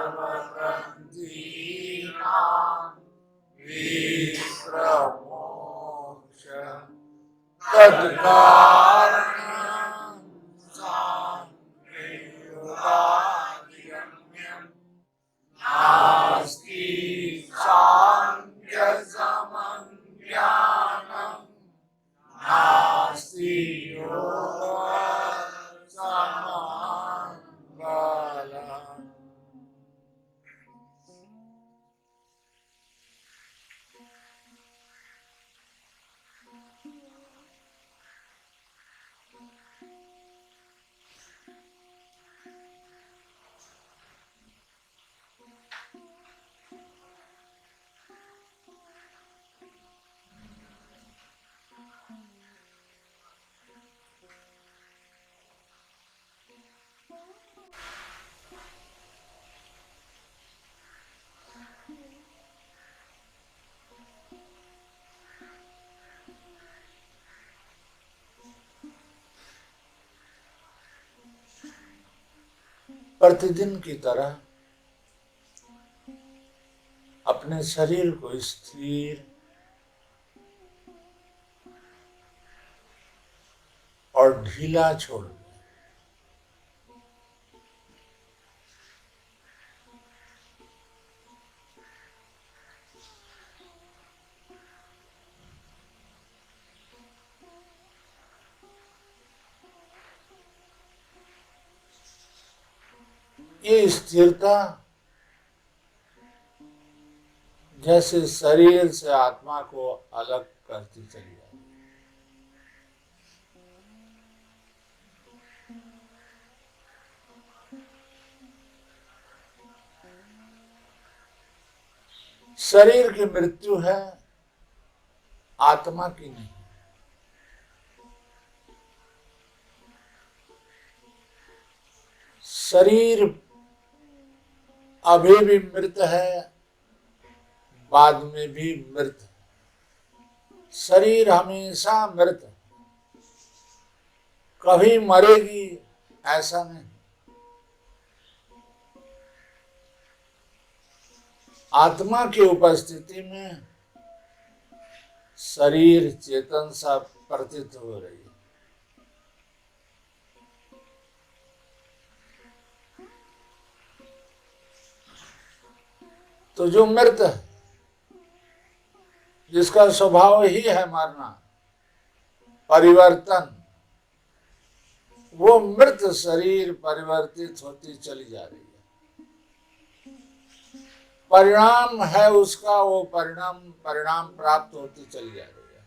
सर्वग्रन्थीनां विप्रमोक्ष तत्कारणं सांख्ययोगादिगम्यं नास्ति सांख्यसमं ज्ञानं नास्ति योगसमं बलम्। प्रतिदिन की तरह अपने शरीर को स्थिर और ढीला छोड़ दें। ये स्थिरता जैसे शरीर से आत्मा को अलग करती चली जाती है। शरीर की मृत्यु है, आत्मा की नहीं। शरीर अभी भी मृत है, बाद में भी मृत है। शरीर हमेशा मृत है, कभी मरेगी ऐसा नहीं। आत्मा की उपस्थिति में शरीर चेतन सा प्रतीत हो रही है। तो जो मृत है, जिसका स्वभाव ही है मरना, परिवर्तन, वो मृत शरीर परिवर्तित होती चली जा रही है। परिणाम है उसका, वो परिणाम प्राप्त होती चली जा रही है।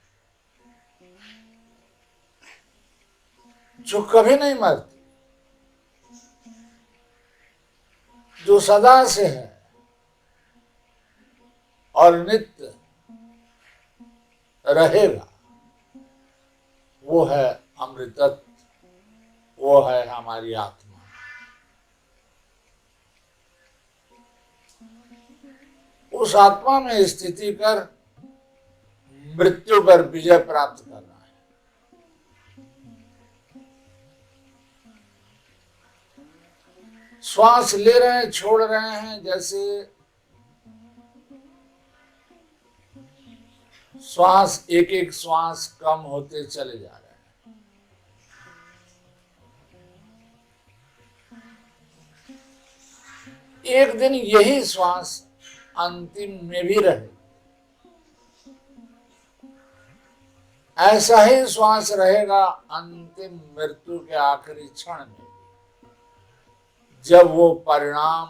जो कभी नहीं मरती, जो सदा से है और नित्य रहेगा, वो है अमृतत्व, वो है हमारी आत्मा। उस आत्मा में स्थिति कर मृत्यु पर विजय प्राप्त करना है। श्वास ले रहे हैं, छोड़ रहे हैं, जैसे श्वास एक एक श्वास कम होते चले जा रहे हैं। एक दिन यही श्वास अंतिम में भी रहे, ऐसा ही श्वास रहेगा अंतिम मृत्यु के आखिरी क्षण में, जब वो परिणाम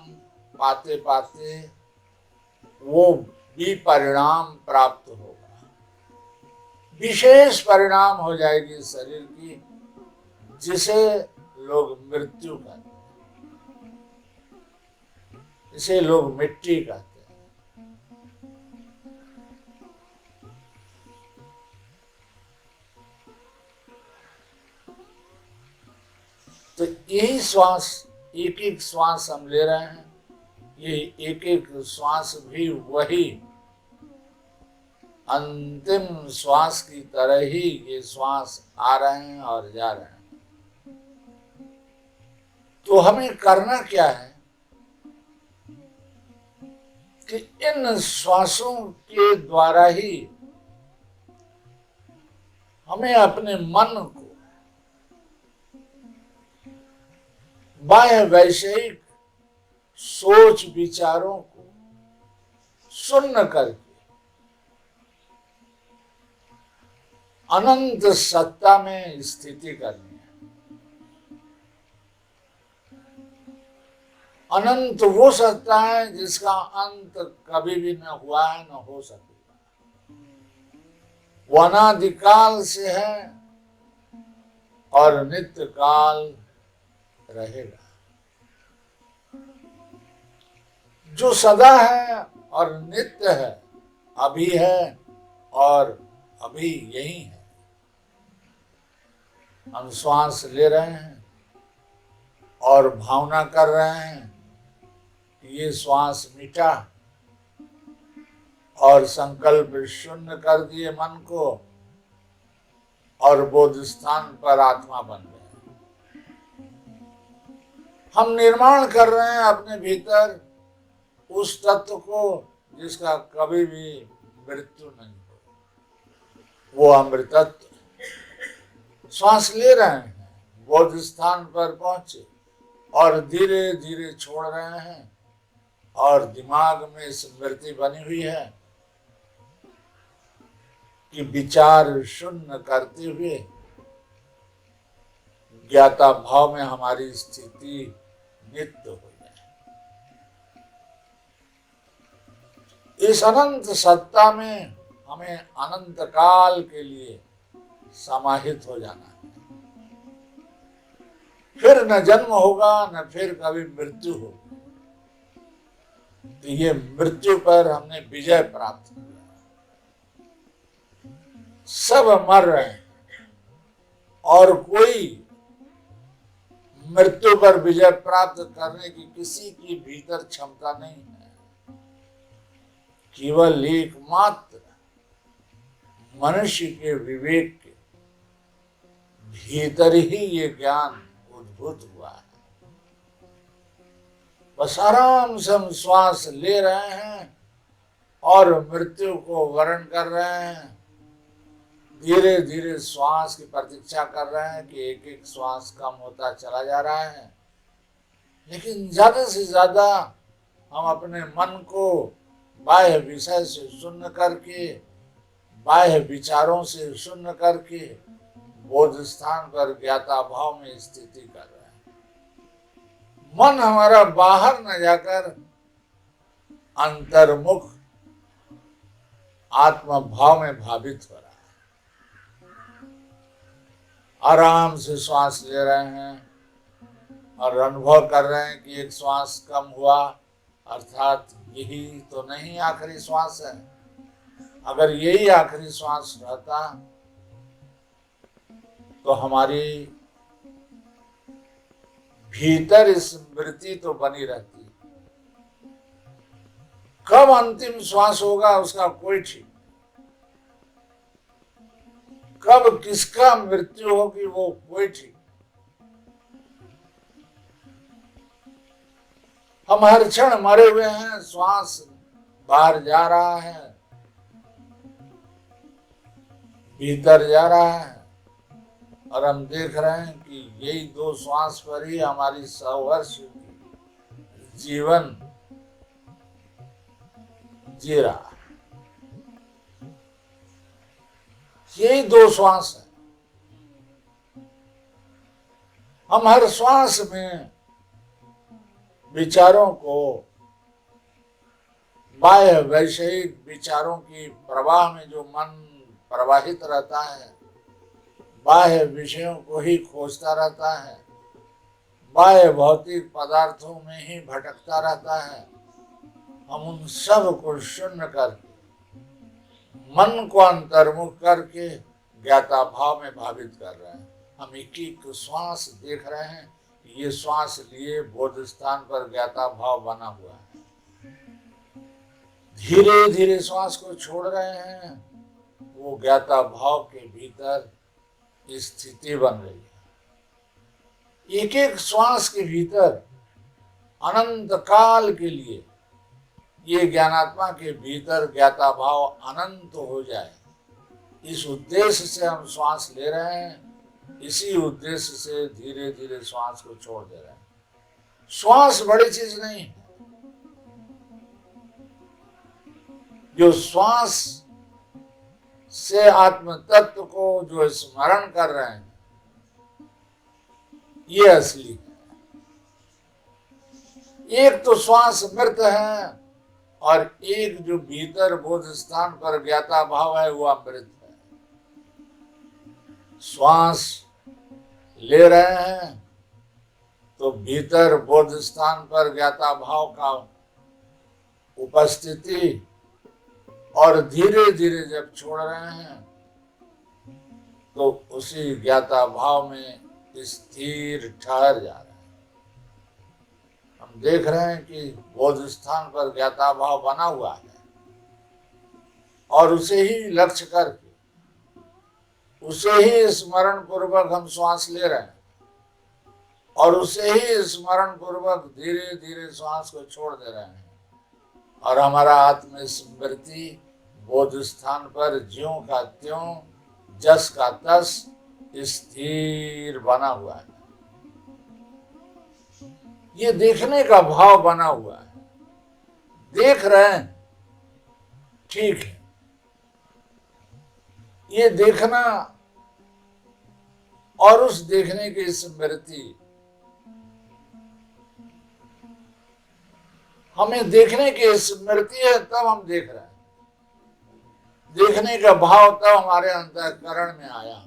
पाते पाते वो भी परिणाम प्राप्त होगा। विशेष परिणाम हो जाएगी शरीर की, जिसे लोग मृत्यु कहते हैं, इसे लोग मिट्टी कहते हैं। तो यही श्वास, एक एक श्वास हम ले रहे हैं, ये एक एक श्वास भी वही अंतिम श्वास की तरह ही ये श्वास आ रहे हैं और जा रहे हैं। तो हमें करना क्या है? कि इन श्वासों के द्वारा ही हमें अपने मन को बाह्य वैषयिक सोच विचारों को शून्य करके अनंत सत्ता में स्थिति करनी है। अनंत वो सत्ता है जिसका अंत कभी भी न हुआ है न हो सकेगा। वो अनादिकाल से है और नित्य काल रहेगा। जो सदा है और नित्य है, अभी है और अभी यही है। हम श्वास ले रहे हैं और भावना कर रहे हैं कि ये श्वास मिटा, और संकल्प शून्य कर दिए मन को और बोध स्थान पर आत्मा बन गए। हम निर्माण कर रहे हैं अपने भीतर उस तत्व को जिसका कभी भी मृत्यु नहीं हो, वो अमृतत्व। श्वास ले रहे हैं, बोध स्थान पर पहुंचे और धीरे धीरे छोड़ रहे हैं, और दिमाग में स्मृति बनी हुई है कि विचार शून्य करते हुए ज्ञाता भाव में हमारी स्थिति नित्य हो जाए। इस अनंत सत्ता में हमें अनंत काल के लिए समाहित हो जाना है। फिर न जन्म होगा, न फिर कभी मृत्यु होगी। तो ये मृत्यु पर हमने विजय प्राप्त किया। सब मर रहे हैं और कोई मृत्यु पर विजय प्राप्त करने की किसी की भीतर क्षमता नहीं है। केवल एकमात्र मनुष्य के विवेक के भीतर ही ये ज्ञान उद्भूत हुआ है। बस आराम से हम श्वास ले रहे हैं और मृत्यु को वर्ण कर रहे हैं। धीरे धीरे श्वास की प्रतीक्षा कर रहे हैं कि एक एक श्वास कम होता चला जा रहा है, लेकिन ज्यादा से ज्यादा हम अपने मन को बाह्य विषय से शून्य करके, बाह्य विचारों से शून्य करके बोध स्थान पर ज्ञाता भाव में स्थिति कर रहे हैं। मन हमारा बाहर न जाकर अंतर्मुख आत्म भाव में भावित हो रहा है। आराम से श्वास ले रहे हैं और अनुभव कर रहे हैं कि एक श्वास कम हुआ, अर्थात यही तो नहीं आखिरी श्वास है। अगर यही आखिरी श्वास रहता तो हमारी भीतर स्मृति तो बनी रहती। कब अंतिम श्वास होगा उसका कोई ठीक, कब किसका मृत्यु होगी वो कोई ठीक। हम हर क्षण मरे हुए हैं, श्वास बाहर जा रहा है, भीतर जा रहा है, और हम देख रहे हैं कि यही दो श्वास पर ही हमारी 100 वर्ष जीवन जी रहा है। यही दो श्वास है। हम हर श्वास में विचारों को, बाह्य वैषयिक विचारों की प्रवाह में जो मन प्रवाहित रहता है, बाह्य विषयों को ही खोजता रहता है, बाह्य भौतिक पदार्थों में ही भटकता रहता है, हम उन सब को शून्य करके, मन को अंतर्मुख करके ज्ञाता भाव में भावित कर रहे हैं। हम एक एक श्वास देख रहे हैं, ये श्वास लिए बोध स्थान पर ज्ञाता भाव बना हुआ है। धीरे धीरे श्वास को छोड़ रहे हैं, वो ज्ञाता भाव के भीतर स्थिति बन रही है। एक एक श्वास के भीतर अनंत काल के लिए ये ज्ञानात्मा के भीतर ज्ञाता भाव अनंत हो जाए, इस उद्देश्य से हम श्वास ले रहे हैं। इसी उद्देश्य से धीरे धीरे श्वास को छोड़ दे रहे हैं। श्वास बड़ी चीज नहीं है। जो श्वास से आत्म तत्व को जो स्मरण कर रहे हैं, ये असली है। एक तो श्वास मृत है और एक जो भीतर बोध स्थान पर ज्ञाता भाव है वो अमृत है। श्वास ले रहे हैं तो भीतर बोध स्थान पर ज्ञाता भाव का उपस्थिति, और धीरे धीरे जब छोड़ रहे हैं तो उसी ज्ञाता भाव में स्थिर ठहर जा रहे हैं। हम देख रहे हैं कि बोध स्थान पर ज्ञाता भाव बना हुआ है और उसे ही लक्ष्य करके, उसे ही स्मरण पूर्वक हम श्वास ले रहे हैं और उसे ही स्मरण पूर्वक धीरे धीरे श्वास को छोड़ दे रहे हैं। और हमारा आत्म स्मृति बोध स्थान पर ज्यों का त्यों, जस का तस स्थिर बना हुआ है। ये देखने का भाव बना हुआ है। देख रहे हैं, ठीक है। ये देखना और उस देखने की स्मृति, हमें देखने की स्मृति है तब हम देख रहे हैं। देखने का भाव तब हमारे अंतःकरण में आया।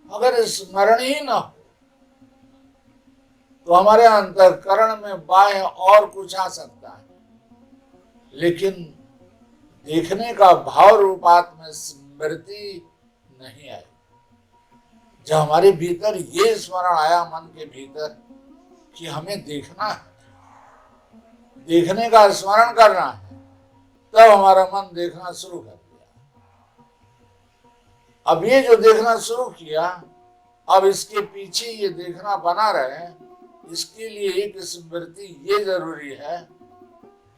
अगर स्मरण ही ना हो तो हमारे अंतःकरण में बाह्य और कुछ आ सकता है, लेकिन देखने का भाव रूपात्म स्मृति नहीं आई। जब हमारे भीतर ये स्मरण आया मन के भीतर कि हमें देखना है, देखने का स्मरण करना है, तब हमारा मन देखना शुरू कर दिया। अब ये जो देखना शुरू किया, अब इसके पीछे ये देखना बना रहे, इसके लिए एक स्मृति ये जरूरी है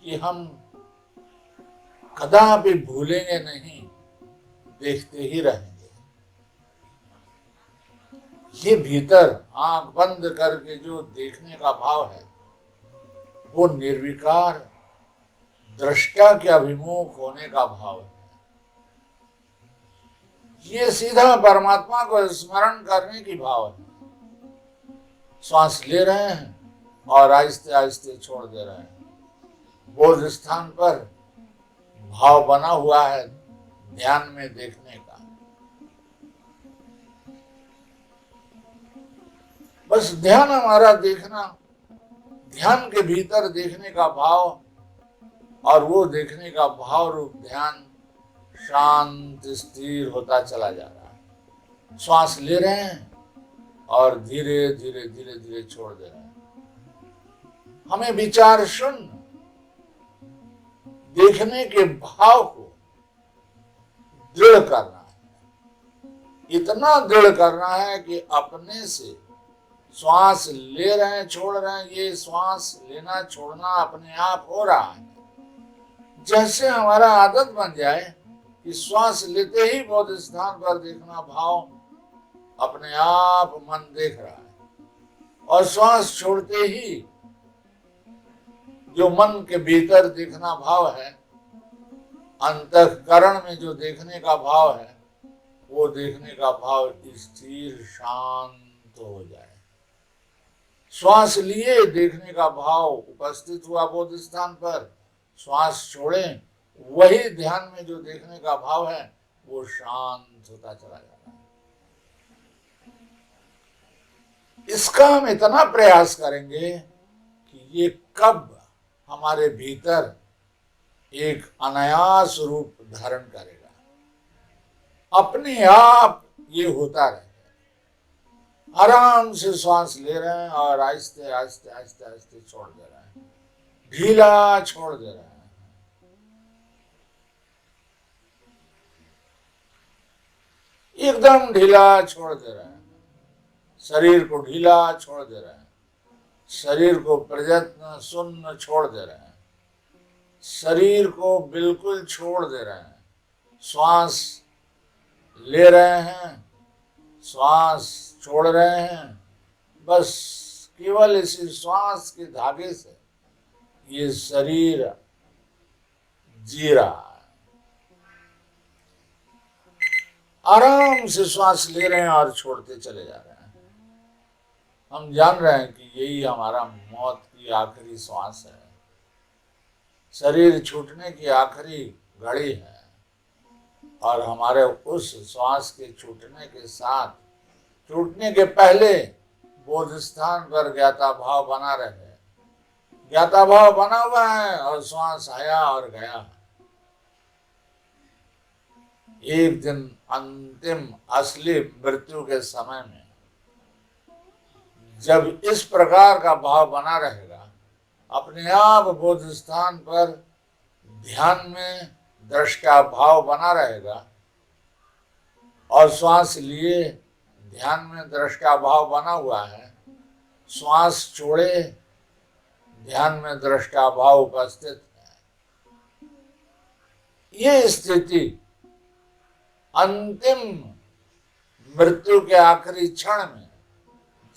कि हम कदापि भूलेंगे नहीं, देखते ही रहेंगे। ये भीतर आंख बंद करके जो देखने का भाव है वो निर्विकार दृष्टा के अभिमुख होने का भाव है। ये सीधा परमात्मा को स्मरण करने की भाव है। श्वास ले रहे हैं और आहिस्ते आहिस्ते छोड़ दे रहे हैं। बोध स्थान पर भाव बना हुआ है ध्यान में देखने का। बस ध्यान हमारा देखना, ध्यान के भीतर देखने का भाव, और वो देखने का भाव रूप ध्यान शांत स्थिर होता चला जा रहा है। श्वास ले रहे हैं और धीरे धीरे धीरे धीरे छोड़ दे रहे हैं। हमें विचार शून्य देखने के भाव को दृढ़ करना है। इतना दृढ़ करना है कि अपने से श्वास ले रहे हैं, छोड़ रहे हैं, ये श्वास लेना छोड़ना अपने आप हो रहा है। जैसे हमारा आदत बन जाए कि श्वास लेते ही बोध स्थान पर देखना भाव अपने आप मन देख रहा है, और श्वास छोड़ते ही जो मन के भीतर देखना भाव है, अंतःकरण में जो देखने का भाव है, वो देखने का भाव स्थिर शांत हो जाए। श्वास लिए देखने का भाव उपस्थित हुआ बोध स्थान पर, श्वास छोड़ें, वही ध्यान में जो देखने का भाव है वो शांत होता चला जा रहा है। इसका हम इतना प्रयास करेंगे कि ये कब हमारे भीतर एक अनायास रूप धारण करेगा, अपने आप ये होता रहेगा। आराम से श्वास ले रहे हैं और आहिस्ते आहिस्ते आहिस्ते आहिस्ते छोड़ दे रहे हैं, ढीला छोड़ दे रहे हैं। एकदम ढीला छोड़ दे रहे हैं, शरीर को ढीला छोड़ दे रहे हैं, शरीर को प्रयत्न शून्य छोड़ दे रहे हैं। शरीर को बिल्कुल छोड़ दे रहे हैं। श्वास ले रहे हैं, श्वास छोड़ रहे हैं, बस केवल इसी श्वास के धागे से ये शरीर जी रहा है। आराम से श्वास ले रहे हैं और छोड़ते चले जा रहे हैं। हम जान रहे हैं कि यही हमारा मौत की आखिरी श्वास है, शरीर छूटने की आखिरी घड़ी है। और हमारे उस श्वास के छूटने के साथ, छूटने के पहले बोध स्थान पर ज्ञाता भाव बना रहे। ज्ञाता भाव बना हुआ है और श्वास आया और गया। एक दिन अंतिम असली मृत्यु के समय में जब इस प्रकार का भाव बना रहेगा, अपने आप बोध स्थान पर ध्यान में दृष्टा भाव बना रहेगा और श्वास लिए ध्यान में दृष्टा भाव बना हुआ है, श्वास छोड़े ध्यान में दृष्टा भाव उपस्थित है। ये स्थिति अंतिम मृत्यु के आखिरी क्षण में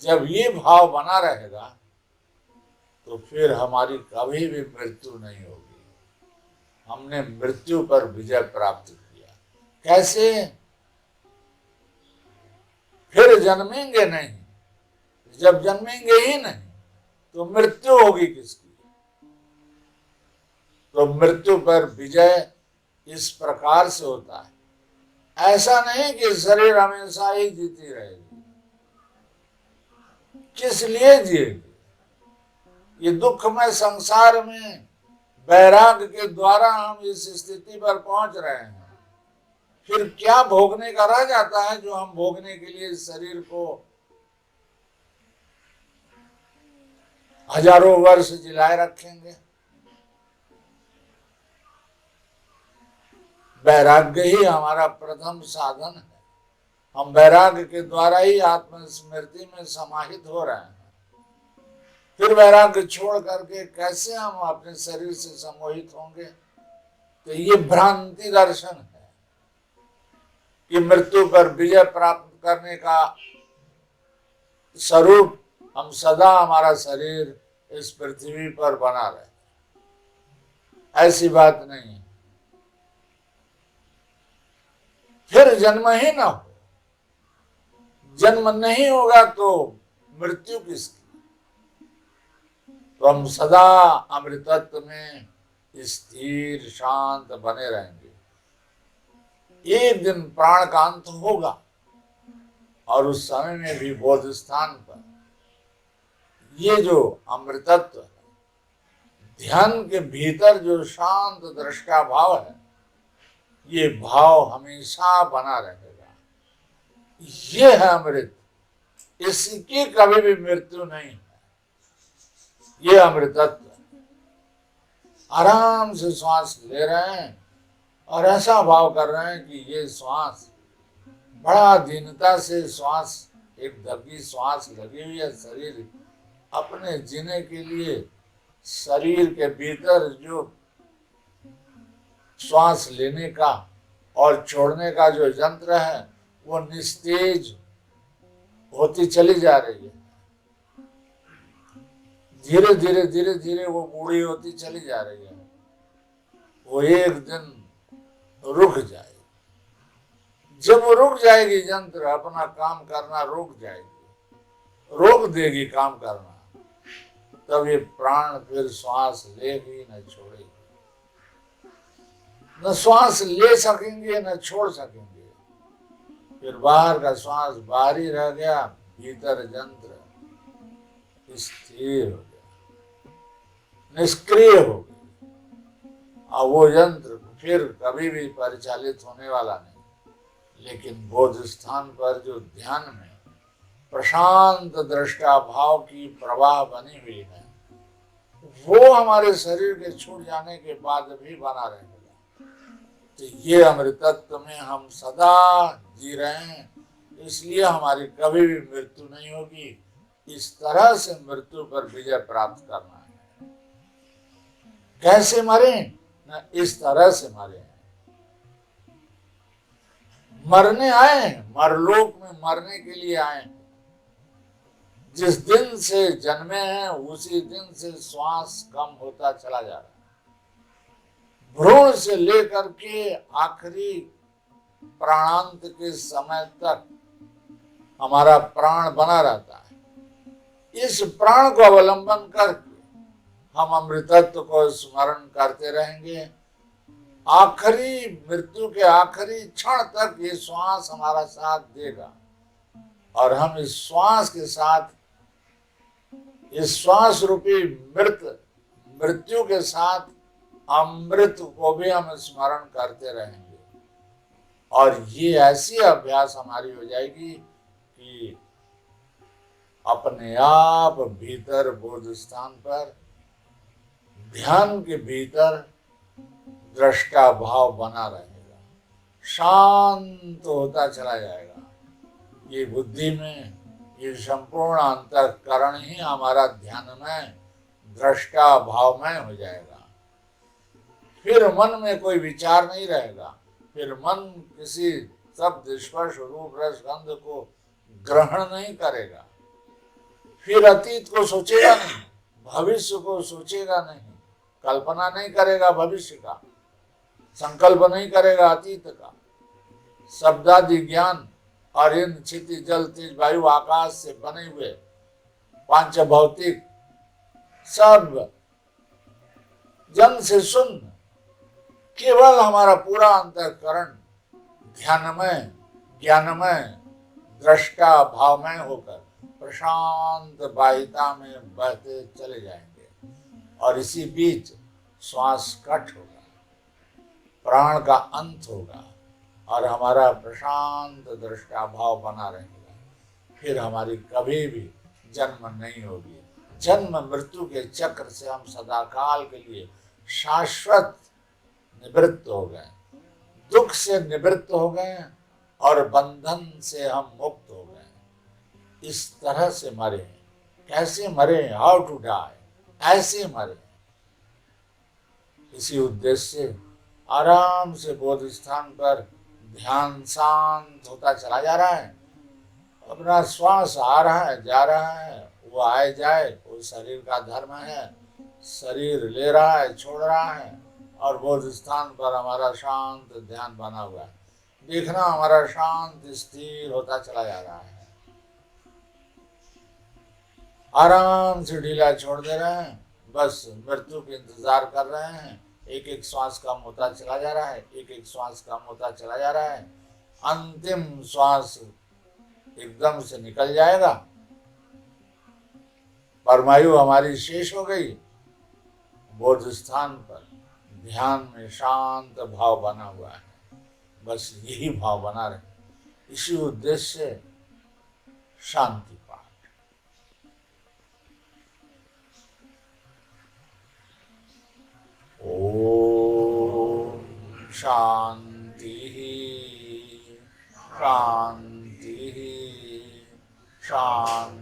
जब ये भाव बना रहेगा तो फिर हमारी कभी भी मृत्यु नहीं होगी। हमने मृत्यु पर विजय प्राप्त किया। कैसे? फिर जन्मेंगे नहीं। जब जन्मेंगे ही नहीं तो मृत्यु होगी किसकी? तो मृत्यु पर विजय इस प्रकार से होता है। ऐसा नहीं कि शरीर हमेशा ही जीती रहेगी। किस लिए जिएगी? ये दुखमय संसार में वैराग्य के द्वारा हम इस स्थिति पर पहुंच रहे हैं। फिर क्या भोगने का रह जाता है जो हम भोगने के लिए इस शरीर को हजारों वर्ष जिलाए रखेंगे? वैराग्य ही हमारा प्रथम साधन है। हम वैराग्य के द्वारा ही आत्मस्मृति में समाहित हो रहे हैं। फिर वैराग्य छोड़ करके कैसे हम अपने शरीर से सम्मोहित होंगे? तो ये भ्रांति दर्शन है कि मृत्यु पर विजय प्राप्त करने का स्वरूप हम सदा हमारा शरीर इस पृथ्वी पर बना रहे। ऐसी बात नहीं। फिर जन्म ही ना हो। जन्म नहीं होगा तो मृत्यु किसकी? तो हम सदा अमृतत्व में स्थिर शांत बने रहेंगे। एक दिन प्राण का अंत होगा और उस समय में भी बोध स्थान पर ये जो अमृतत्व है, ध्यान के भीतर जो शांत दृष्टा भाव है, ये भाव हमेशा बना रहेगा। ये है अमृत। इसकी कभी भी मृत्यु नहीं है। ये अमृतत्व। आराम से श्वास ले रहे हैं और ऐसा भाव कर रहे हैं कि ये श्वास बड़ा दीनता से श्वास, एक धकी श्वास लगी हुई है। शरीर अपने जीने के लिए शरीर के भीतर जो श्वास लेने का और छोड़ने का जो यंत्र है वो निस्तेज होती चली जा रही है। धीरे धीरे धीरे धीरे वो बूढ़ी होती चली जा रही है। वो एक दिन रुक जाएगी। जब वो रुक जाएगी, यंत्र अपना काम करना रुक जाएगी, रोक देगी काम करना, तब ये प्राण फिर श्वास लेगी न छोड़ेगी। न श्वास ले सकेंगे न छोड़ सकेंगे। फिर बाहर का श्वास बाहर ही रह गया, भीतर यंत्र स्थिर हो गया, निष्क्रिय हो गया। और वो यंत्र फिर कभी भी परिचालित होने वाला नहीं। लेकिन बोध स्थान पर जो ध्यान में प्रशांत दृष्टा भाव की प्रवाह बनी हुई है, वो हमारे शरीर के छूट जाने के बाद भी बना रहेगा। तो ये अमृतत्व में हम सदा जी रहे हैं, इसलिए हमारी कभी भी मृत्यु नहीं होगी। इस तरह से मृत्यु पर विजय प्राप्त करना है। कैसे मरें? इस तरह से मरे हैं। मरने आए हैं, मरलोक में मरने के लिए आए हैं। जिस दिन से जन्मे हैं उसी दिन से श्वास कम होता चला जा रहा है। भ्रूण से लेकर के आखिरी प्राणांत के समय तक हमारा प्राण बना रहता है। इस प्राण को अवलंबन करके हम अमृतत्व को स्मरण करते रहेंगे। आखिरी मृत्यु के आखिरी क्षण तक ये श्वास हमारा साथ देगा और हम इस श्वास के साथ, इस श्वास रूपी मृत्यु के साथ अमृत को भी हम स्मरण करते रहेंगे। और ये ऐसी अभ्यास हमारी हो जाएगी कि अपने आप भीतर बोध स्थान पर ध्यान के भीतर दृष्टा भाव बना रहेगा, शांत होता चला जाएगा। ये बुद्धि में ये संपूर्ण अंतःकरण ही हमारा ध्यान में दृष्टा भावमय हो जाएगा। फिर मन में कोई विचार नहीं रहेगा। फिर मन किसी शब्द स्पर्श रूप रस गंध को ग्रहण नहीं करेगा। फिर अतीत को सोचेगा नहीं, भविष्य को सोचेगा नहीं, कल्पना नहीं करेगा भविष्य का, संकल्प नहीं करेगा अतीत का। शब्दादि ज्ञान और इन क्षिति जल तेज वायु आकाश से बने हुए पांच भौतिक सब जन से शून्य, केवल हमारा पूरा अंतःकरण ध्यानमय ज्ञानमय दृष्टा भावमय होकर प्रशांत वाहिता में बहते चले जाएंगे। और इसी बीच श्वास कट होगा, प्राण का अंत होगा और हमारा प्रशांत दृष्टा भाव बना रहेगा। फिर हमारी कभी भी जन्म नहीं होगी। जन्म मृत्यु के चक्र से हम सदाकाल के लिए शाश्वत निवृत्त हो गए, दुख से निवृत्त हो गए और बंधन से हम मुक्त हो गए। इस तरह से मरे। कैसे मरे? हाउ टू डाई, ऐसे मरे। इसी उद्देश्य से आराम से बोध स्थान पर ध्यान शांत होता चला जा रहा है। अपना श्वास आ रहा है, जा रहा है, वो आए जाए, वो शरीर का धर्म है। शरीर ले रहा है, छोड़ रहा है और बोध स्थान पर हमारा शांत ध्यान बना हुआ है। देखना हमारा शांत स्थिर होता चला जा रहा है। आराम से ढीला छोड़ दे रहे हैं, बस मृत्यु के इंतजार कर रहे हैं। एक एक श्वास कम होता चला जा रहा है, एक एक श्वास कम होता चला जा रहा है। अंतिम श्वास एकदम से निकल जाएगा, परमायु हमारी शेष हो गई। बोध स्थान पर ध्यान में शांत भाव बना हुआ है, बस यही भाव बना रहे। इसी उद्देश्य से शांति पाठ। ओम शांति शांति शांति।